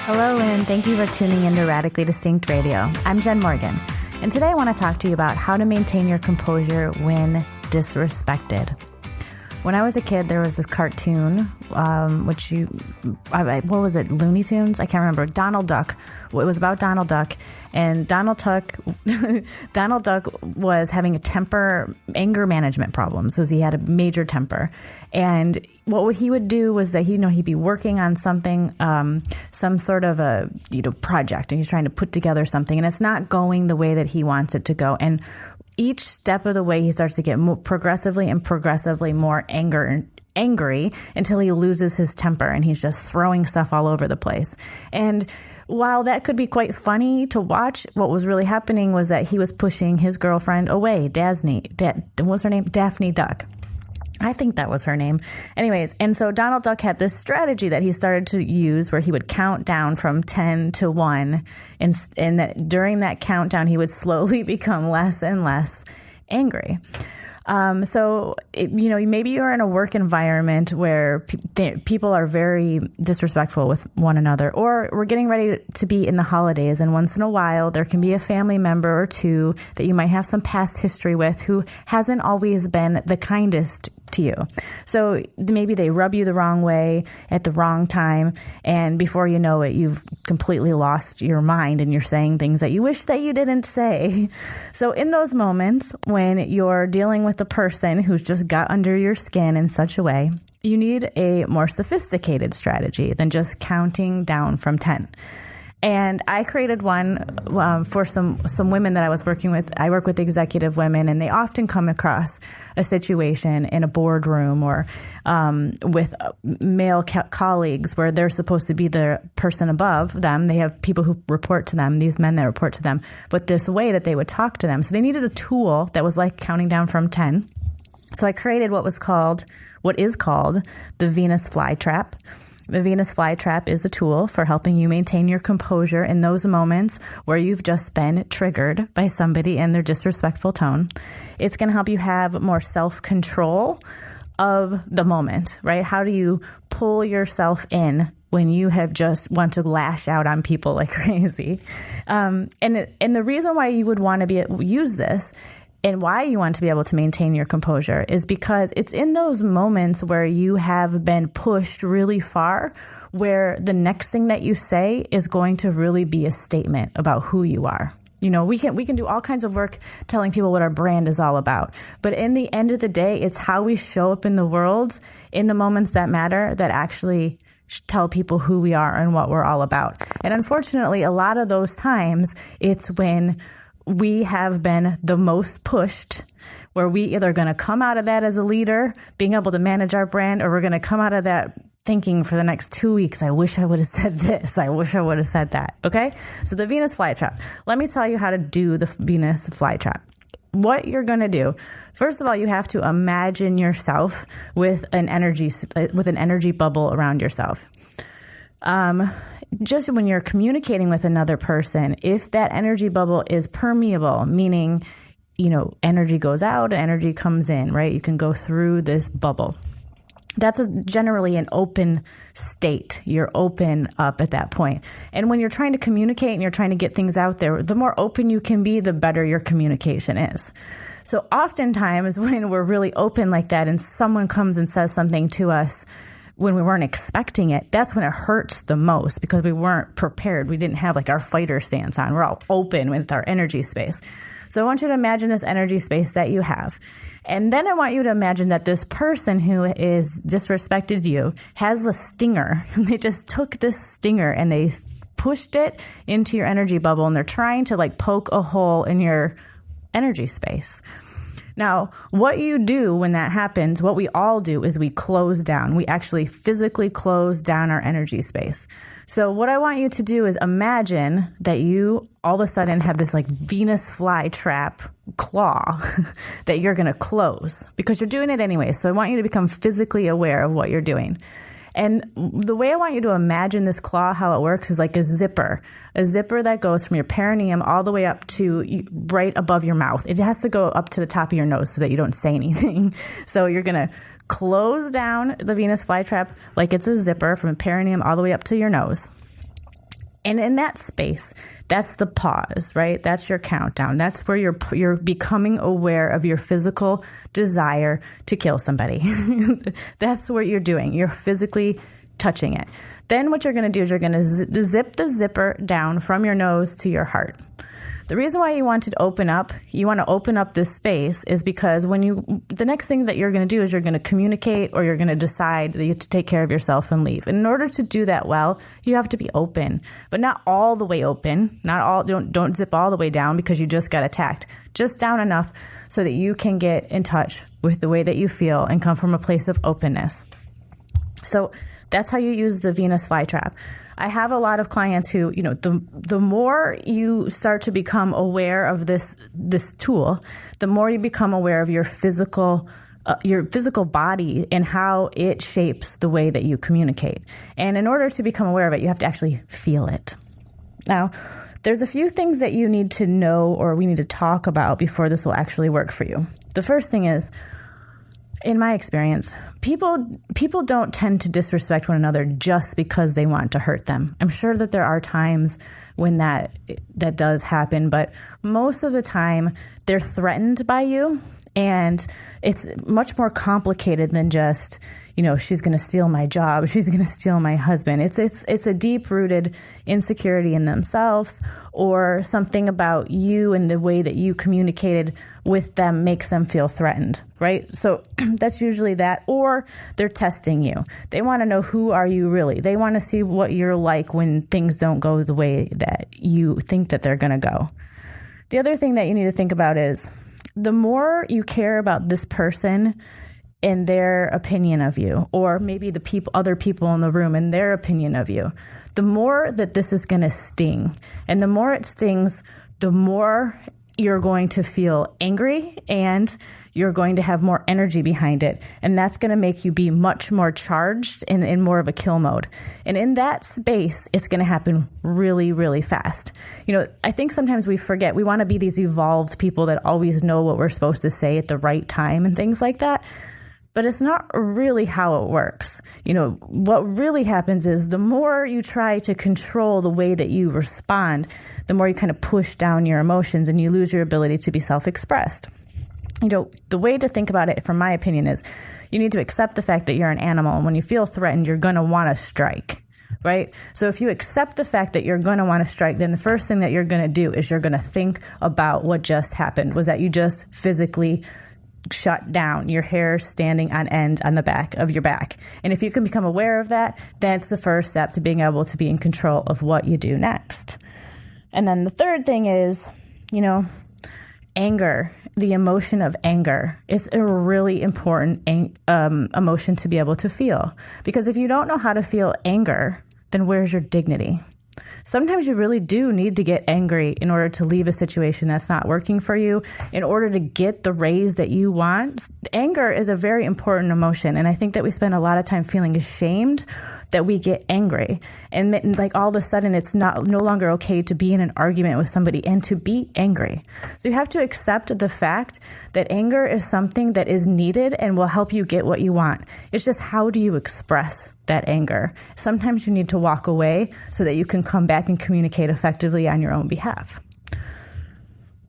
Hello, and thank you for tuning into Radically Distinct Radio. I'm Jenn Morgan, and today I want to talk to you about how to maintain your composure when disrespected. When I was a kid, there was this cartoon, what was it, Looney Tunes? I can't remember. Donald Duck. It was about Donald Duck, and Donald Duck was having anger management problems, because he had a major temper. And what he would do was that he'd be working on something, some sort of a project, and he's trying to put together something, and it's not going the way that he wants it to go. And each step of the way, he starts to get progressively more angry until he loses his temper and he's just throwing stuff all over the place. And while that could be quite funny to watch, what was really happening was that he was pushing his girlfriend away, what's her name? Daphne Duck. I think that was her name. Anyways, and so Donald Duck had this strategy that he started to use where he would count down from 10 to 1. And that during that countdown, he would slowly become less and less angry. Maybe you're in a work environment where people are very disrespectful with one another, or we're getting ready to be in the holidays, and once in a while there can be a family member or two that you might have some past history with who hasn't always been the kindest to you. So maybe they rub you the wrong way at the wrong time, and before you know it, you've completely lost your mind and you're saying things that you wish that you didn't say. So in those moments when you're dealing with a person who's just got under your skin in such a way, you need a more sophisticated strategy than just counting down from 10. And I created one for some women that I was working with. I work with executive women, and they often come across a situation in a boardroom or with male colleagues where they're supposed to be the person above them. They have people who report to them, these men that report to them, but this way that they would talk to them. So they needed a tool that was like counting down from 10. So I created what is called the Venus flytrap. The Venus flytrap is a tool for helping you maintain your composure in those moments where you've just been triggered by somebody and their disrespectful tone. It's going to help you have more self-control of the moment, right? How do you pull yourself in when you have just want to lash out on people like crazy? And the reason why you would want to use this and why you want to be able to maintain your composure is because it's in those moments where you have been pushed really far, where the next thing that you say is going to really be a statement about who you are. We can do all kinds of work telling people what our brand is all about. But in the end of the day, it's how we show up in the world in the moments that matter that actually tell people who we are and what we're all about. And unfortunately, a lot of those times, it's when we have been the most pushed, where we either going to come out of that as a leader, being able to manage our brand, or we're going to come out of that thinking for the next 2 weeks, I wish I would have said this. I wish I would have said that. Okay. So the Venus flytrap. Let me tell you how to do the Venus flytrap. What you're going to do, first of all, you have to imagine yourself with an energy bubble around yourself. Just when you're communicating with another person, if that energy bubble is permeable, meaning, energy goes out, energy comes in, right? You can go through this bubble. That's generally an open state. You're open up at that point. And when you're trying to communicate and you're trying to get things out there, the more open you can be, the better your communication is. So oftentimes when we're really open like that and someone comes and says something to us when we weren't expecting it, that's when it hurts the most, because we weren't prepared. We didn't have our fighter stance on. We're all open with our energy space. So I want you to imagine this energy space that you have. And then I want you to imagine that this person who is disrespected you has a stinger. They just took this stinger and they pushed it into your energy bubble, and they're trying to poke a hole in your energy space. Now, what you do when that happens, what we all do, is we close down. We actually physically close down our energy space. So what I want you to do is imagine that you all of a sudden have this Venus flytrap claw that you're going to close, because you're doing it anyway. So I want you to become physically aware of what you're doing. And the way I want you to imagine this claw, how it works, is like a zipper that goes from your perineum all the way up to right above your mouth. It has to go up to the top of your nose so that you don't say anything. So you're going to close down the Venus flytrap like it's a zipper from perineum all the way up to your nose. And in that space, that's the pause, right? That's your countdown. That's where you're becoming aware of your physical desire to kill somebody. That's what you're doing. You're physically touching it. Then what you're going to do is you're going to zip the zipper down from your nose to your heart. The reason why you want to open up this space is because the next thing that you're going to do is you're going to communicate, or you're going to decide that you have to take care of yourself and leave. And in order to do that well, you have to be open, but not all the way open. Don't zip all the way down because you just got attacked. Just down enough so that you can get in touch with the way that you feel and come from a place of openness. So that's how you use the Venus flytrap. I have a lot of clients who, the more you start to become aware of this tool, the more you become aware of your physical body and how it shapes the way that you communicate. And in order to become aware of it, you have to actually feel it. Now, there's a few things that you need to know, or we need to talk about before this will actually work for you. The first thing is, in my experience, people don't tend to disrespect one another just because they want to hurt them. I'm sure that there are times when that does happen, but most of the time they're threatened by you, and it's much more complicated than just, she's going to steal my job, she's going to steal my husband. It's a deep-rooted insecurity in themselves, or something about you and the way that you communicated with them makes them feel threatened, right? So that's usually that, or they're testing you. They want to know, who are you really? They want to see what you're like when things don't go the way that you think that they're going to go. The other thing that you need to think about is, the more you care about this person and their opinion of you, or maybe other people in the room and their opinion of you, the more that this is going to sting. And the more it stings, the more you're going to feel angry, and you're going to have more energy behind it. And that's going to make you be much more charged and in more of a kill mode. And in that space, it's going to happen really, really fast. I think sometimes we forget, we want to be these evolved people that always know what we're supposed to say at the right time and things like that. But it's not really how it works. What really happens is, the more you try to control the way that you respond, the more you kind of push down your emotions and you lose your ability to be self-expressed. The way to think about it, from my opinion, is you need to accept the fact that you're an animal. And when you feel threatened, you're going to want to strike, right? So if you accept the fact that you're going to want to strike, then the first thing that you're going to do is you're going to think about what just happened. Was that you just physically shut down, your hair standing on end on the back of your back? And if you can become aware of that, that's the first step to being able to be in control of what you do next. And then the third thing is, anger, the emotion of anger. It's a really important emotion to be able to feel, because if you don't know how to feel anger, then where's your dignity? Sometimes you really do need to get angry in order to leave a situation that's not working for you, in order to get the raise that you want. Anger is a very important emotion, and I think that we spend a lot of time feeling ashamed that we get angry, and like all of a sudden it's no longer okay to be in an argument with somebody and to be angry. So you have to accept the fact that anger is something that is needed and will help you get what you want. It's just, how do you express that anger? Sometimes you need to walk away so that you can come back and communicate effectively on your own behalf.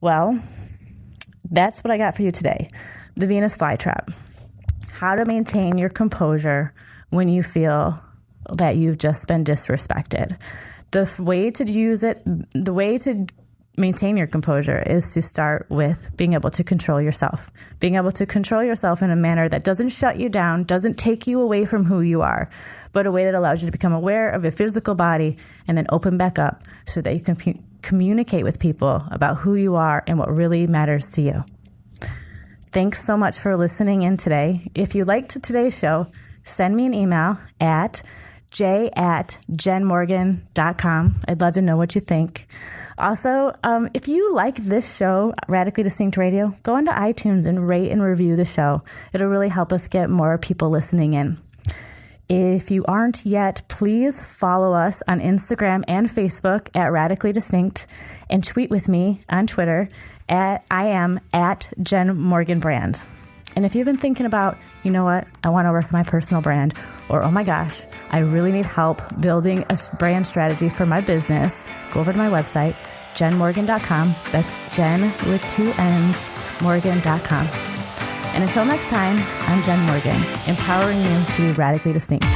Well, that's what I got for you today. The Venus flytrap. How to maintain your composure when you feel that you've just been disrespected. The way to maintain your composure is to start with being able to control yourself. Being able to control yourself in a manner that doesn't shut you down, doesn't take you away from who you are, but a way that allows you to become aware of your physical body and then open back up so that you can communicate with people about who you are and what really matters to you. Thanks so much for listening in today. If you liked today's show, send me an email at j@jennmorgan.com. I'd love to know what you think. Also, if you like this show, Radically Distinct Radio, go into iTunes and rate and review the show. It'll really help us get more people listening in. If you aren't yet, please follow us on Instagram and Facebook at Radically Distinct, and tweet with me on Twitter I am at Jenn Morgan Brand. And if you've been thinking about, you know what, I want to work on my personal brand, or oh my gosh, I really need help building a brand strategy for my business, go over to my website, jennmorgan.com. That's Jenn with 2 N's, Morgan.com. And until next time, I'm Jenn Morgan, empowering you to be radically distinct.